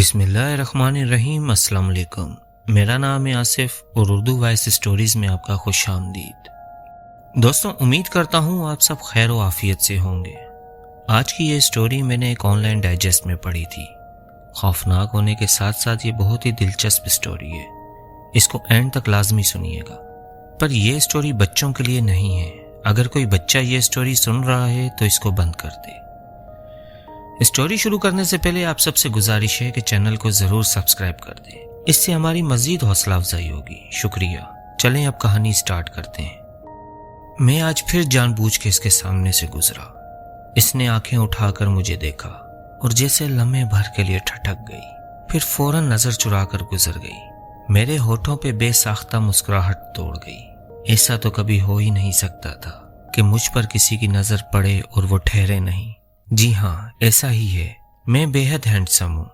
بسم اللہ الرحمن الرحیم۔ السلام علیکم، میرا نام ہے آصف اور اردو وائس سٹوریز میں آپ کا خوش آمدید۔ دوستوں، امید کرتا ہوں آپ سب خیر و عافیت سے ہوں گے۔ آج کی یہ سٹوری میں نے ایک آن لائن ڈائجسٹ میں پڑھی تھی۔ خوفناک ہونے کے ساتھ ساتھ یہ بہت ہی دلچسپ سٹوری ہے، اس کو اینڈ تک لازمی سنیے گا۔ پر یہ سٹوری بچوں کے لیے نہیں ہے، اگر کوئی بچہ یہ سٹوری سن رہا ہے تو اس کو بند کر دے۔ اسٹوری شروع کرنے سے پہلے آپ سب سے گزارش ہے کہ چینل کو ضرور سبسکرائب کر دیں، اس سے ہماری مزید حوصلہ افزائی ہوگی۔ شکریہ۔ چلیں اب کہانی سٹارٹ کرتے ہیں۔ میں آج پھر جان بوجھ کے اس کے سامنے سے گزرا۔ اس نے آنکھیں اٹھا کر مجھے دیکھا اور جیسے لمحے بھر کے لیے ٹھٹک گئی، پھر فوراً نظر چرا کر گزر گئی۔ میرے ہونٹوں پہ بے ساختہ مسکراہٹ توڑ گئی۔ ایسا تو کبھی ہو ہی نہیں سکتا تھا کہ مجھ پر کسی کی نظر پڑے اور وہ ٹھہرے نہیں۔ جی ہاں، ایسا ہی ہے۔ میں بے حد ہینڈسم ہوں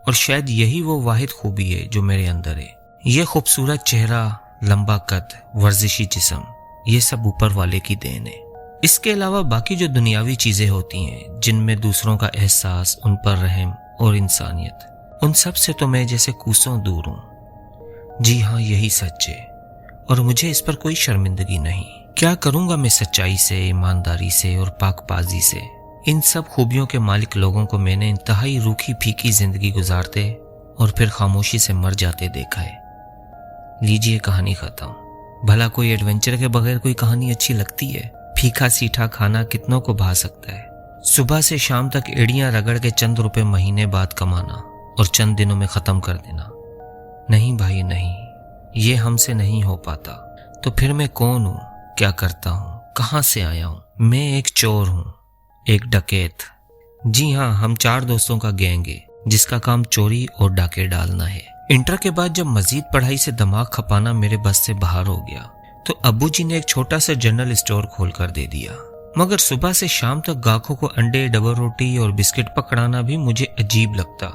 اور شاید یہی وہ واحد خوبی ہے جو میرے اندر ہے۔ یہ خوبصورت چہرہ، لمبا قد، ورزشی جسم، یہ سب اوپر والے کی دین ہے۔ اس کے علاوہ باقی جو دنیاوی چیزیں ہوتی ہیں جن میں دوسروں کا احساس، ان پر رحم اور انسانیت، ان سب سے تو میں جیسے کوسوں دور ہوں۔ جی ہاں، یہی سچ ہے اور مجھے اس پر کوئی شرمندگی نہیں۔ کیا کروں گا میں سچائی سے، ایمانداری سے اور پاک بازی سے؟ ان سب خوبیوں کے مالک لوگوں کو میں نے انتہائی روکھی پھیکی زندگی گزارتے اور پھر خاموشی سے مر جاتے دیکھا ہے۔ لیجئے کہانی ختم۔ بھلا کوئی ایڈونچر کے بغیر کوئی کہانی اچھی لگتی ہے؟ پھیکا سیٹھا کھانا کتنوں کو بھا سکتا ہے؟ صبح سے شام تک ایڑیاں رگڑ کے چند روپے مہینے بعد کمانا اور چند دنوں میں ختم کر دینا؟ نہیں بھائی نہیں، یہ ہم سے نہیں ہو پاتا۔ تو پھر میں کون ہوں؟ کیا کرتا ہوں؟ کہاں سے آیا ہوں؟ میں ایک چور ہوں، ایک ڈکیت۔ جی ہاں، ہم 4 دوستوں کا گینگ ہے جس کا کام چوری اور ڈاکے ڈالنا ہے۔ انٹر کے بعد جب مزید پڑھائی سے دماغ کھپانا میرے بس سے باہر ہو گیا تو ابو جی نے ایک چھوٹا سا جنرل اسٹور کھول کر دے دیا، مگر صبح سے شام تک گاہکوں کو انڈے، ڈبل روٹی اور بسکٹ پکڑانا بھی مجھے عجیب لگتا۔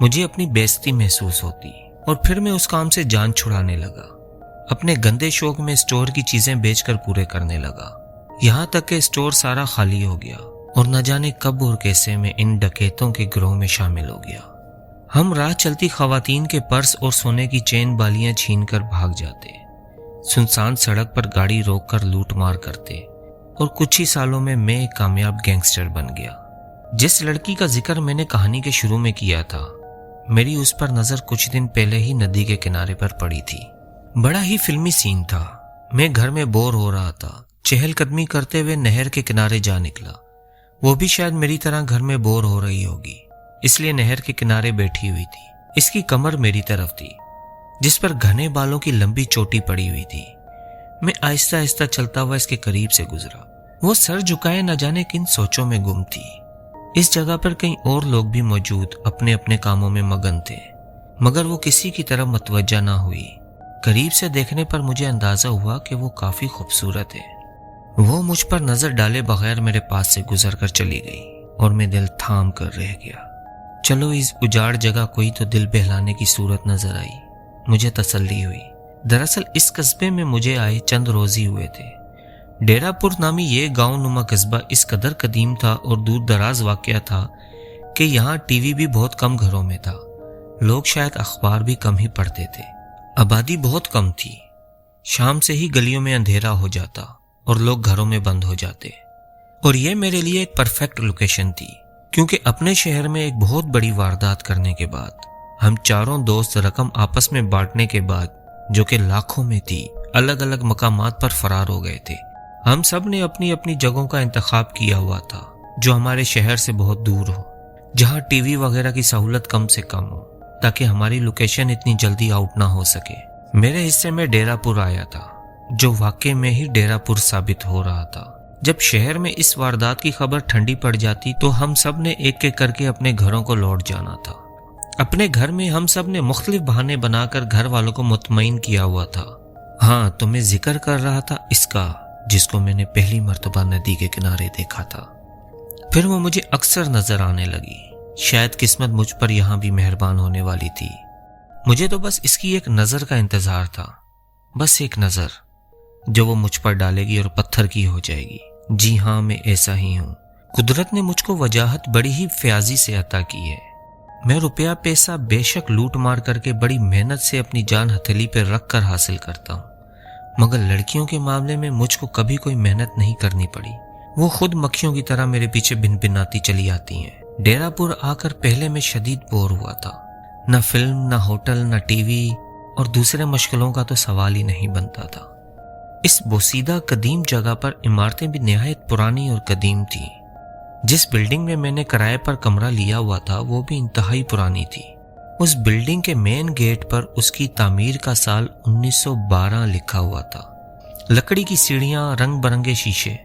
مجھے اپنی بےعزتی محسوس ہوتی اور پھر میں اس کام سے جان چھڑانے لگا۔ اپنے گندے شوق میں اسٹور کی چیزیں بیچ کر پورے کرنے لگا، یہاں تک کہ اسٹور سارا خالی ہو گیا اور نہ جانے کب اور کیسے میں ان ڈکیتوں کے گروہ میں شامل ہو گیا۔ ہم راہ چلتی خواتین کے پرس اور سونے کی چین بالیاں چھین کر بھاگ جاتے، سنسان سڑک پر گاڑی روک کر لوٹ مار کرتے اور کچھ ہی سالوں میں ایک کامیاب گینگسٹر بن گیا۔ جس لڑکی کا ذکر میں نے کہانی کے شروع میں کیا تھا، میری اس پر نظر کچھ دن پہلے ہی ندی کے کنارے پر پڑی تھی۔ بڑا ہی فلمی سین تھا۔ میں گھر میں بور ہو رہا تھا، چہل قدمی کرتے ہوئے نہر کے کنارے جا نکلا۔ وہ بھی شاید میری طرح گھر میں بور ہو رہی ہوگی، اس لیے نہر کے کنارے بیٹھی ہوئی تھی۔ اس کی کمر میری طرف تھی جس پر گھنے بالوں کی لمبی چوٹی پڑی ہوئی تھی۔ میں آہستہ آہستہ چلتا ہوا اس کے قریب سے گزرا۔ وہ سر جھکائے نہ جانے کن سوچوں میں گم تھی۔ اس جگہ پر کئی اور لوگ بھی موجود اپنے اپنے کاموں میں مگن تھے، مگر وہ کسی کی طرف متوجہ نہ ہوئی۔ قریب سے دیکھنے پر مجھے اندازہ ہوا کہ وہ کافی خوبصورت ہے۔ وہ مجھ پر نظر ڈالے بغیر میرے پاس سے گزر کر چلی گئی اور میں دل تھام کر رہ گیا۔ چلو اس اجاڑ جگہ کوئی تو دل بہلانے کی صورت نظر آئی۔ مجھے تسلی ہوئی۔ دراصل اس قصبے میں مجھے آئے چند روز ہی ہوئے تھے۔ ڈیرا پور نامی یہ گاؤں نما قصبہ اس قدر قدیم تھا اور دور دراز واقع تھا کہ یہاں ٹی وی بھی بہت کم گھروں میں تھا۔ لوگ شاید اخبار بھی کم ہی پڑھتے تھے۔ آبادی بہت کم تھی۔ شام سے ہی گلیوں میں اندھیرا ہو جاتا اور لوگ گھروں میں بند ہو جاتے، اور یہ میرے لیے ایک پرفیکٹ لوکیشن تھی، کیونکہ اپنے شہر میں ایک بہت بڑی واردات کرنے کے بعد ہم 4 دوست رقم آپس میں بانٹنے کے بعد، جو کہ لاکھوں میں تھی، الگ الگ مقامات پر فرار ہو گئے تھے۔ ہم سب نے اپنی اپنی جگہوں کا انتخاب کیا ہوا تھا جو ہمارے شہر سے بہت دور ہو، جہاں ٹی وی وغیرہ کی سہولت کم سے کم ہو، تاکہ ہماری لوکیشن اتنی جلدی آؤٹ نہ ہو سکے۔ میرے حصے میں ڈیرا پور آیا تھا، جو واقع میں ہی ڈیرا پور ثابت ہو رہا تھا۔ جب شہر میں اس واردات کی خبر ٹھنڈی پڑ جاتی تو ہم سب نے ایک ایک کر کے اپنے گھروں کو لوٹ جانا تھا۔ اپنے گھر میں ہم سب نے مختلف بہانے بنا کر گھر والوں کو مطمئن کیا ہوا تھا۔ ہاں، تو میں ذکر کر رہا تھا اس کا جس کو میں نے پہلی مرتبہ ندی کے کنارے دیکھا تھا۔ پھر وہ مجھے اکثر نظر آنے لگی۔ شاید قسمت مجھ پر یہاں بھی مہربان ہونے والی تھی۔ مجھے تو بس اس کی ایک نظر کا انتظار تھا، بس ایک نظر جو وہ مجھ پر ڈالے گی اور پتھر کی ہو جائے گی۔ جی ہاں، میں ایسا ہی ہوں۔ قدرت نے مجھ کو وجاہت بڑی ہی فیاضی سے عطا کی ہے۔ मैं रुपया पैसा बेशक लूट मार करके बड़ी मेहनत से अपनी जान हथेली पर रख कर हासिल करता हूँ, मगर लड़कियों के मामले में मुझको कभी कोई मेहनत नहीं करनी पड़ी। वो खुद मक्खियों की तरह मेरे पीछे भिन भिनाती चली आती हैं। डेरापुर आकर पहले मैं शदीद बोर हुआ था। न फिल्म, न होटल, न टीवी और दूसरे मुश्किलों का तो सवाल ही नहीं बनता था। इस बोसीदा कदीम जगह पर इमारतें भी निहायत पुरानी और कदीम थी। जिस बिल्डिंग में मैंने किराए पर कमरा लिया हुआ था वो भी इंतहाई पुरानी थी। उस बिल्डिंग के मेन गेट पर उसकी तामीर का साल 1912 लिखा हुआ था। लकड़ी की सीढ़ियां, रंग बरंगे शीशे।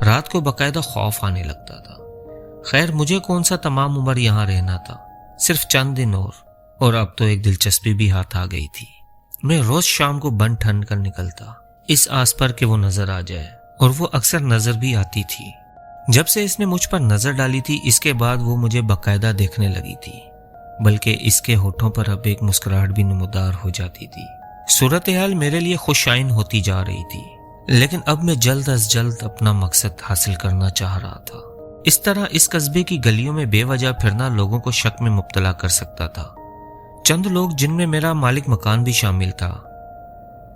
रात को बकायदा खौफ आने लगता था। खैर, मुझे कौन सा तमाम उम्र यहाँ रहना था, सिर्फ चंद दिन और अब तो एक दिलचस्पी भी हाथ आ गई थी। मैं रोज शाम को बन ठन कर निकलता, इस आस पर कि वो नजर आ जाए, और वो अक्सर नजर भी आती थी। जब से इसने मुझ पर नजर डाली थी, इसके बाद वो मुझे बकायदा देखने लगी थी, बल्कि इसके होठों पर अब एक मुस्कुराहट भी नमूदार हो जाती थी। सूरत हाल मेरे लिए खुशाइन होती जा रही थी, लेकिन अब मैं जल्द अज जल्द अपना मकसद हासिल करना चाह रहा था। इस तरह इस कस्बे की गलियों में बेवजह फिरना लोगों को शक में मुब्तला कर सकता था। चंद लोग, जिनमें मेरा मालिक मकान भी शामिल था,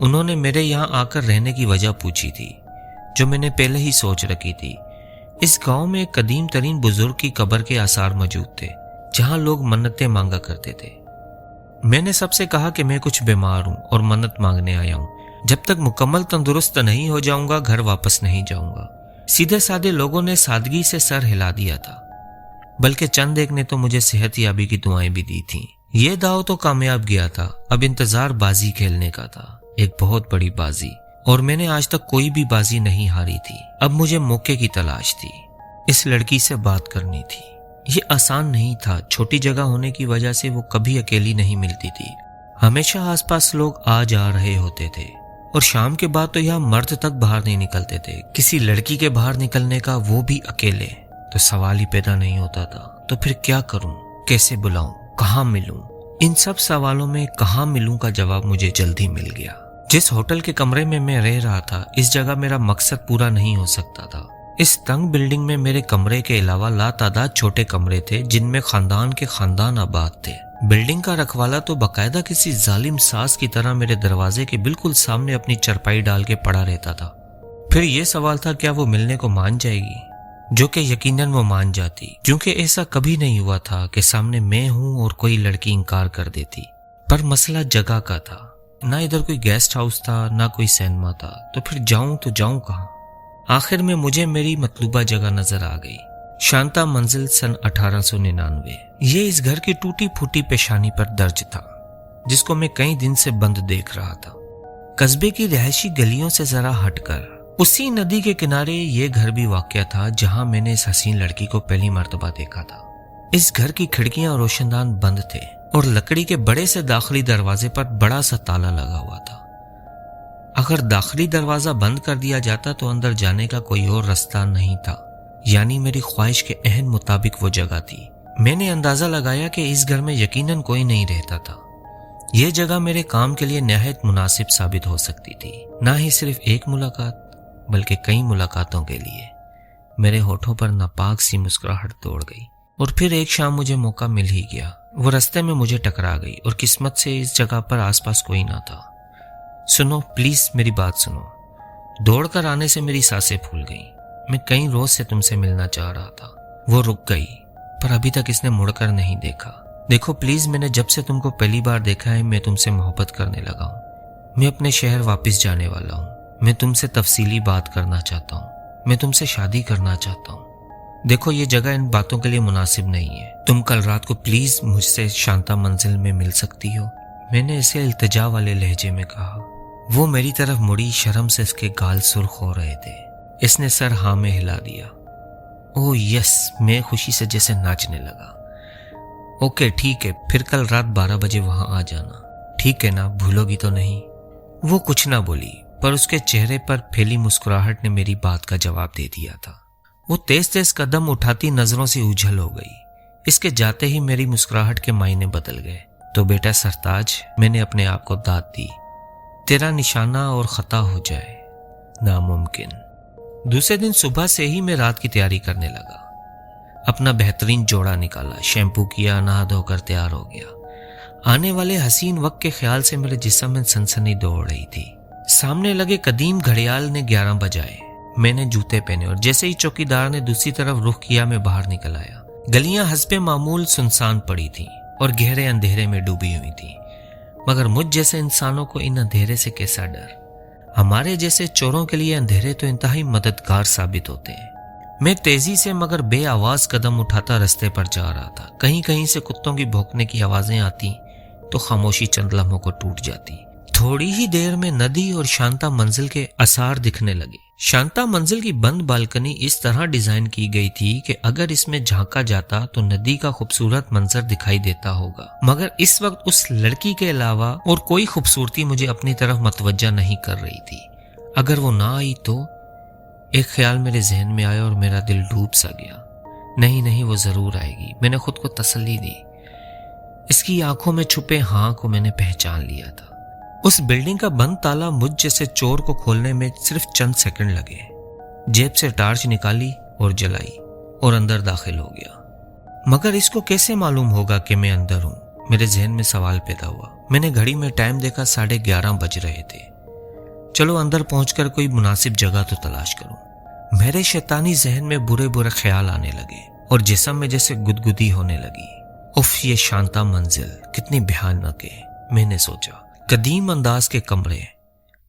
उन्होंने मेरे यहाँ आकर रहने की वजह पूछी थी, जो मैंने पहले ही सोच रखी थी। इस गांव में एक कदीम तरीन बुजुर्ग की कब्र के आसार मौजूद थे, जहां लोग मन्नतें मांगा करते थे। मैंने सबसे कहा कि मैं कुछ बीमार हूं और मन्नत मांगने आया हूं। जब तक मुकम्मल तंदुरुस्त नहीं हो जाऊंगा घर वापस नहीं जाऊंगा। सीधे साधे लोगों ने सादगी से सर हिला दिया था, बल्कि चंद एक ने तो मुझे सेहत याबी की दुआएं भी दी थीं। ये दाव तो कामयाब गया था। अब इंतजार बाजी खेलने का था, एक बहुत बड़ी बाजी, और मैंने आज तक कोई भी बाजी नहीं हारी थी। अब मुझे मौके की तलाश थी। इस लड़की से बात करनी थी। ये आसान नहीं था। छोटी जगह होने की वजह से वो कभी अकेली नहीं मिलती थी। हमेशा आसपास लोग आ जा रहे होते थे, और शाम के बाद तो यहाँ मर्द तक बाहर नहीं निकलते थे। किसी लड़की के बाहर निकलने का, वो भी अकेले, तो सवाल ही पैदा नहीं होता था। तो फिर क्या करूं, कैसे बुलाऊं, कहाँ मिलूं? इन सब सवालों में कहाँ मिलूं का जवाब मुझे जल्दी मिल गया। जिस होटल के कमरे में मैं रह रहा था, इस जगह मेरा मकसद पूरा नहीं हो सकता था। इस तंग बिल्डिंग में मेरे कमरे के अलावा लातादाद छोटे कमरे थे, जिनमें खानदान के खानदान आबाद थे। बिल्डिंग का रखवाला तो बकायदा किसी जालिम सास की तरह मेरे दरवाजे के बिल्कुल सामने अपनी चरपाई डाल के पड़ा रहता था। फिर यह सवाल था, क्या वो मिलने को मान जाएगी? जो कि यकीनन वो मान जाती, क्योंकि ऐसा कभी नहीं हुआ था कि सामने मैं हूं और कोई लड़की इनकार कर देती। पर मसला जगह का था। ना इधर कोई गेस्ट हाउस था, ना कोई सिनेमा था। तो फिर जाऊं तो जाऊं कहाँ? आखिर में मुझे मेरी मतलूबा जगह नजर आ गई। शांता मंजिल, सन 1899। ये इस घर की टूटी फूटी पेशानी पर दर्ज था, जिसको मैं कई दिन से बंद देख रहा था। कस्बे की रिहायशी गलियों से जरा हटकर उसी नदी के किनारे ये घर भी वाक़या था, जहां मैंने इस हसीन लड़की को पहली मर्तबा देखा था। इस घर की खिड़कियां और रोशनदान बंद थे, और लकड़ी के बड़े से दाखिली दरवाजे पर बड़ा सा ताला लगा हुआ था। अगर दाखिली दरवाजा बंद कर दिया जाता तो अंदर जाने का कोई और रास्ता नहीं था, यानी मेरी ख्वाहिश के अहन मुताबिक वो जगह थी। मैंने अंदाजा लगाया कि इस घर में यकीनन कोई नहीं रहता था। यह जगह मेरे काम के लिए निहायत मुनासिब साबित हो सकती थी। ना ही सिर्फ एक मुलाकात, बल्कि कई मुलाकातों के लिए। मेरे होठों पर नापाक सी मुस्कुराहट दौड़ गई, और फिर एक शाम मुझे मौका मिल ही गया। वो रास्ते में मुझे टकरा गई, और किस्मत से इस जगह पर आसपास कोई ना था। सुनो प्लीज, मेरी बात सुनो। दौड़कर आने से मेरी सांसें फूल गईं। मैं कई रोज से तुमसे मिलना चाह रहा था। वो रुक गई, पर अभी तक इसने मुड़कर नहीं देखा। देखो प्लीज, मैंने जब से तुमको पहली बार देखा है, मैं तुमसे मोहब्बत करने लगा हूँ। मैं अपने शहर वापस जाने वाला हूँ। मैं तुमसे तफसीली बात करना चाहता हूँ। मैं तुमसे शादी करना चाहता हूँ। देखो, ये जगह इन बातों के लिए मुनासिब नहीं है। तुम कल रात को प्लीज मुझसे शांता मंजिल में मिल सकती हो? मैंने इसे इल्तिजा वाले लहजे में कहा। वो मेरी तरफ मुड़ी। शर्म से इसके गाल सुर्ख हो रहे थे। इसने सर हाँ में हिला दिया। ओह यस, मैं खुशी से जैसे नाचने लगा। ओके ठीक है, फिर कल रात 12 बजे वहां आ जाना। ठीक है ना, भूलोगी तो नहीं? वो कुछ ना बोली, पर उसके चेहरे पर फैली मुस्कुराहट ने मेरी बात का जवाब दे दिया था। वो तेज तेज कदम उठाती नजरों से उछल हो गई। इसके जाते ही मेरी मुस्कुराहट के मायने बदल गए। तो बेटा सरताज, मैंने अपने आप को दाद दी। तेरा निशाना और खता हो जाए नामुमकिन। दूसरे दिन सुबह से ही मैं रात की तैयारी करने लगा। अपना बेहतरीन जोड़ा निकाला, शैम्पू किया, नहा धोकर तैयार हो गया। आने वाले हसीन वक्त के ख्याल से मेरे जिस्म में सनसनी दौड़ रही थी। सामने लगे कदीम घड़ियाल ने 11 बजाए। मैंने जूते पहने और जैसे ही चौकीदार ने दूसरी तरफ रुख किया, मैं बाहर निकल आया। गलियां हस्बे मामूल सुनसान पड़ी थीं और गहरे अंधेरे में डूबी हुई थीं, मगर मुझ जैसे इंसानों को इन अंधेरे से कैसा डर। हमारे जैसे चोरों के लिए अंधेरे तो इंतहाई मददगार साबित होते हैं। मैं तेजी से मगर बे आवाज कदम उठाता रास्ते पर जा रहा था। कहीं कहीं से कुत्तों की भौंकने की आवाजें आती तो खामोशी चंद लम्हों को टूट जाती। थोड़ी ही देर में नदी और शांता मंजिल के आसार दिखने लगे। शांता मंजिल की बंद बालकनी इस तरह डिजाइन की गई थी कि अगर इसमें झांका जाता तो नदी का खूबसूरत मंजर दिखाई देता होगा, मगर इस वक्त उस लड़की के अलावा और कोई खूबसूरती मुझे अपनी तरफ मतवज्जा नहीं कर रही थी। अगर वो ना आई तो, एक ख्याल मेरे जहन में आया और मेरा दिल डूब सा गया। नहीं, वो जरूर आएगी। मैंने खुद को तसल्ली दी। इसकी आंखों में छुपे हाँ को मैंने पहचान लिया था। उस बिल्डिंग का बंद ताला मुझ जैसे चोर को खोलने में सिर्फ चंद सेकंड लगे। जेब से टार्च निकाली और जलाई और अंदर दाखिल हो गया। मगर इसको कैसे मालूम होगा कि मैं अंदर हूं? मेरे जहन में सवाल पैदा हुआ। मैंने घड़ी में टाइम देखा, 11:30 बज रहे थे। चलो अंदर पहुंचकर कोई मुनासिब जगह तो तलाश करूं। मेरे शैतानी जहन में बुरे बुरे ख्याल आने लगे और जिस्म में जैसे गुदगुदी होने लगी। उफ, ये शांता मंजिल कितनी भयानक है, मैंने सोचा। कदीम अंदाज के कमरे,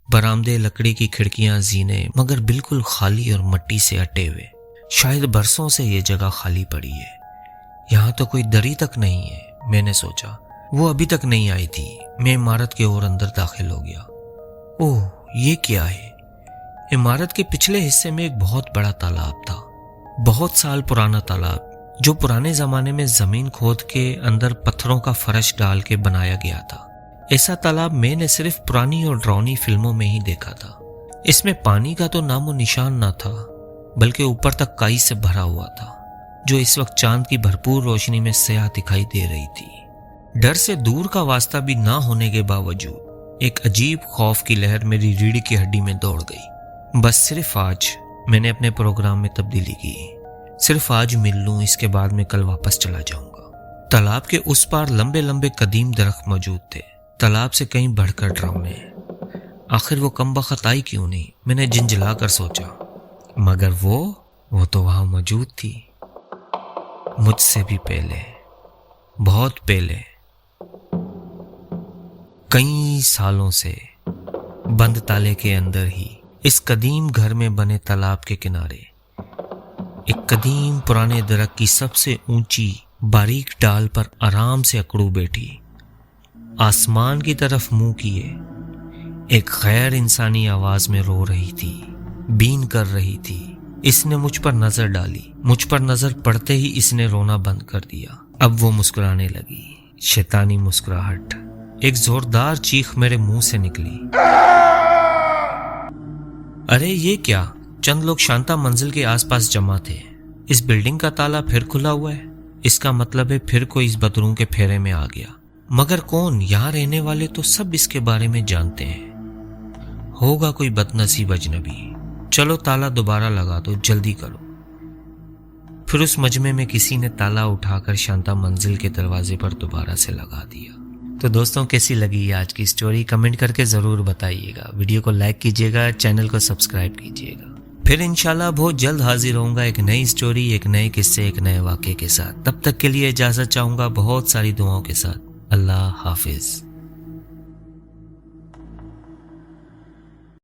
बरामदे, लकड़ी की खिड़कियां, जीने, मगर बिल्कुल खाली और मिट्टी से अटे हुए। शायद बरसों से ये जगह खाली पड़ी है। यहाँ तो कोई दरी तक नहीं है, मैंने सोचा। वो अभी तक नहीं आई थी। मैं इमारत के और अंदर दाखिल हो गया। ओह, ये क्या है? इमारत के पिछले हिस्से में एक बहुत बड़ा तालाब था। बहुत साल पुराना तालाब, जो पुराने जमाने में जमीन खोद के अंदर पत्थरों का फर्श डाल के बनाया गया था। ऐसा तालाब मैंने सिर्फ पुरानी और डरावनी फिल्मों में ही देखा था। इसमें पानी का तो नामो निशान ना था, बल्कि ऊपर तक काई से भरा हुआ था, जो इस वक्त चांद की भरपूर रोशनी में स्याह दिखाई दे रही थी। डर से दूर का वास्ता भी ना होने के बावजूद एक अजीब खौफ की लहर मेरी रीढ़ की हड्डी में दौड़ गई। बस सिर्फ आज मैंने अपने प्रोग्राम में तब्दीली की। सिर्फ आज मिल लूं, इसके बाद मैं कल वापस चला जाऊंगा। तालाब के उस पार लंबे लंबे कदीम दरख्त मौजूद थे, तालाब से कहीं बढ़कर डरावने। आखिर वो कमबख्त आई क्यों नहीं, मैंने झिंझला कर सोचा। मगर वो तो वहां मौजूद थी, मुझसे भी पहले, बहुत पहले, कई सालों से बंद ताले के अंदर ही इस कदीम घर में बने तालाब के किनारे एक कदीम पुराने दरख्त की सबसे ऊंची बारीक डाल पर आराम से अकड़ू बैठी, आसमान की तरफ मुंह किए, एक गैर इंसानी आवाज में रो रही थी, बीन कर रही थी। इसने मुझ पर नजर डाली। मुझ पर नजर पड़ते ही इसने रोना बंद कर दिया। अब वो मुस्कुराने लगी, शैतानी मुस्कुराहट। एक जोरदार चीख मेरे मुंह से निकली। अरे ये क्या? चंद लोग शांता मंजिल के आसपास जमा थे। इस बिल्डिंग का ताला फिर खुला हुआ है। इसका मतलब है फिर कोई इस बदरूं के फेरे में आ गया। मगर कौन? यहाँ रहने वाले तो सब इसके बारे में जानते हैं। होगा कोई बदनसीब अजनबी। चलो ताला दोबारा लगा दो, जल्दी करो। फिर उस मजमे में किसी ने ताला उठाकर शांता मंजिल के दरवाजे पर दोबारा से लगा दिया। तो दोस्तों, कैसी लगी आज की स्टोरी? कमेंट करके जरूर बताइएगा। वीडियो को लाइक कीजिएगा, चैनल को सब्सक्राइब कीजिएगा। फिर इंशाल्लाह बहुत जल्द हाजिर होऊंगा एक नई स्टोरी, एक नए किस्से, एक नए वाक़े के साथ। तब तक के लिए इजाजत चाहूंगा बहुत सारी दुआओं के साथ। अल्लाह हाफिज।